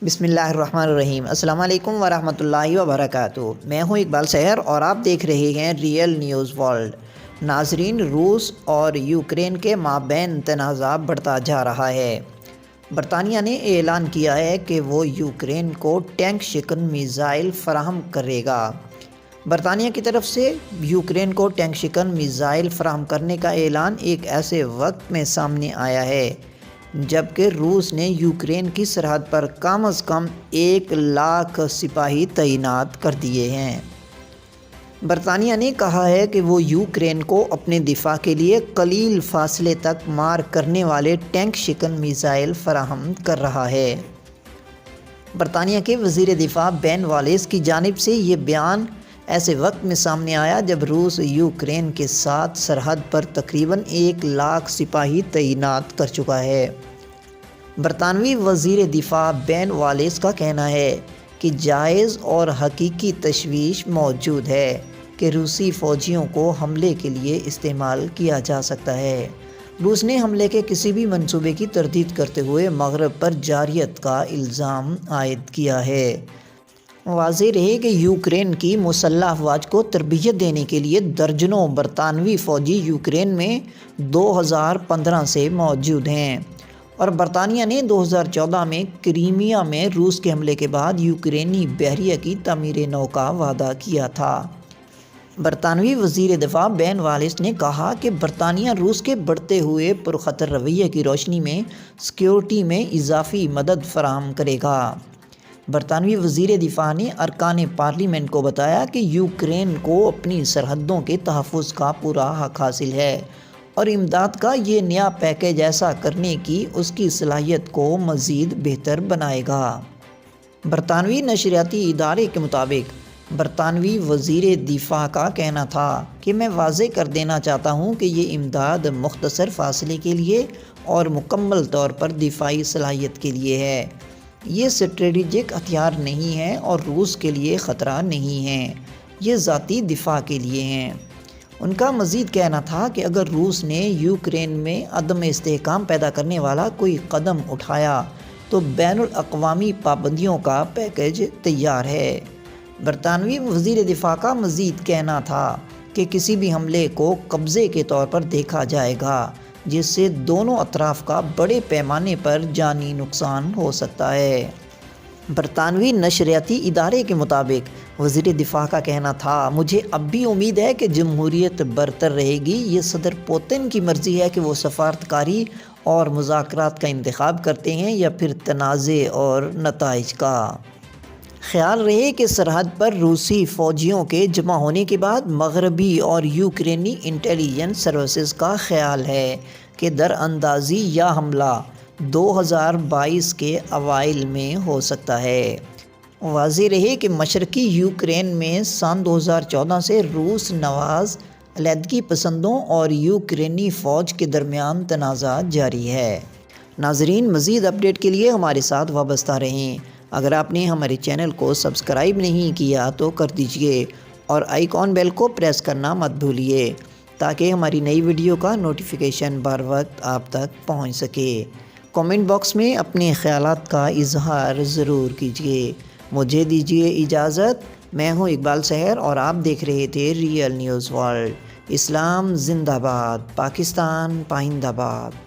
بسم اللہ الرحمن الرحیم۔ السلام علیکم ورحمۃ اللہ وبرکاتہ۔ میں ہوں اقبال سحر اور آپ دیکھ رہے ہیں ریئل نیوز ورلڈ۔ ناظرین، روس اور یوکرین کے مابین تنازع بڑھتا جا رہا ہے۔ برطانیہ نے اعلان کیا ہے کہ وہ یوکرین کو ٹینک شکن میزائل فراہم کرے گا۔ برطانیہ کی طرف سے یوکرین کو ٹینک شکن میزائل فراہم کرنے کا اعلان ایک ایسے وقت میں سامنے آیا ہے جبکہ روس نے یوکرین کی سرحد پر کم از کم 1,00,000 سپاہی تعینات کر دیے ہیں۔ برطانیہ نے کہا ہے کہ وہ یوکرین کو اپنے دفاع کے لیے قلیل فاصلے تک مار کرنے والے ٹینک شکن میزائل فراہم کر رہا ہے۔ برطانیہ کے وزیر دفاع بین والیس کی جانب سے یہ بیان ایسے وقت میں سامنے آیا جب روس یوکرین کے ساتھ سرحد پر تقریباً 1,00,000 سپاہی تعینات کر چکا ہے۔ برطانوی وزیر دفاع بین والیس کا کہنا ہے کہ جائز اور حقیقی تشویش موجود ہے کہ روسی فوجیوں کو حملے کے لیے استعمال کیا جا سکتا ہے۔ روس نے حملے کے کسی بھی منصوبے کی تردید کرتے ہوئے مغرب پر جارحیت کا الزام عائد کیا ہے۔ واضح رہے کہ یوکرین کی مسلح افواج کو تربیت دینے کے لیے درجنوں برطانوی فوجی یوکرین میں 2015 سے موجود ہیں، اور برطانیہ نے 2014 میں کریمیا میں روس کے حملے کے بعد یوکرینی بحریہ کی تعمیر نو کا وعدہ کیا تھا۔ برطانوی وزیر دفاع بین والیس نے کہا کہ برطانیہ روس کے بڑھتے ہوئے پرخطر رویے کی روشنی میں سیکیورٹی میں اضافی مدد فراہم کرے گا۔ برطانوی وزیر دفاع نے ارکان پارلیمنٹ کو بتایا کہ یوکرین کو اپنی سرحدوں کے تحفظ کا پورا حق حاصل ہے اور امداد کا یہ نیا پیکیج ایسا کرنے کی اس کی صلاحیت کو مزید بہتر بنائے گا۔ برطانوی نشریاتی ادارے کے مطابق برطانوی وزیر دفاع کا کہنا تھا کہ میں واضح کر دینا چاہتا ہوں کہ یہ امداد مختصر فاصلے کے لیے اور مکمل طور پر دفاعی صلاحیت کے لیے ہے۔ یہ اسٹریٹجک ہتھیار نہیں ہے اور روس کے لیے خطرہ نہیں ہے، یہ ذاتی دفاع کے لیے ہیں۔ ان کا مزید کہنا تھا کہ اگر روس نے یوکرین میں عدم استحکام پیدا کرنے والا کوئی قدم اٹھایا تو بین الاقوامی پابندیوں کا پیکیج تیار ہے۔ برطانوی وزیر دفاع کا مزید کہنا تھا کہ کسی بھی حملے کو قبضے کے طور پر دیکھا جائے گا جس سے دونوں اطراف کا بڑے پیمانے پر جانی نقصان ہو سکتا ہے۔ برطانوی نشریاتی ادارے کے مطابق وزیر دفاع کا کہنا تھا، مجھے اب بھی امید ہے کہ جمہوریت برتر رہے گی۔ یہ صدر پوتن کی مرضی ہے کہ وہ سفارتکاری اور مذاکرات کا انتخاب کرتے ہیں یا پھر تنازع اور نتائج کا۔ خیال رہے کہ سرحد پر روسی فوجیوں کے جمع ہونے کے بعد مغربی اور یوکرینی انٹیلیجنس سروسز کا خیال ہے کہ دراندازی یا حملہ 2022 کے اوائل میں ہو سکتا ہے۔ واضح رہے کہ مشرقی یوکرین میں سن 2014 سے روس نواز علیحدگی پسندوں اور یوکرینی فوج کے درمیان تنازع جاری ہے۔ ناظرین، مزید اپڈیٹ کے لیے ہمارے ساتھ وابستہ رہیں۔ اگر آپ نے ہمارے چینل کو سبسکرائب نہیں کیا تو کر دیجئے اور آئیکن بیل کو پریس کرنا مت بھولیے تاکہ ہماری نئی ویڈیو کا نوٹیفیکیشن بر وقت آپ تک پہنچ سکے۔ کامنٹ باکس میں اپنے خیالات کا اظہار ضرور کیجیے۔ مجھے دیجیے اجازت۔ میں ہوں اقبال سحر اور آپ دیکھ رہے تھے ریئل نیوز ورلڈ۔ اسلام زندہ باد، پاکستان پائندہ باد۔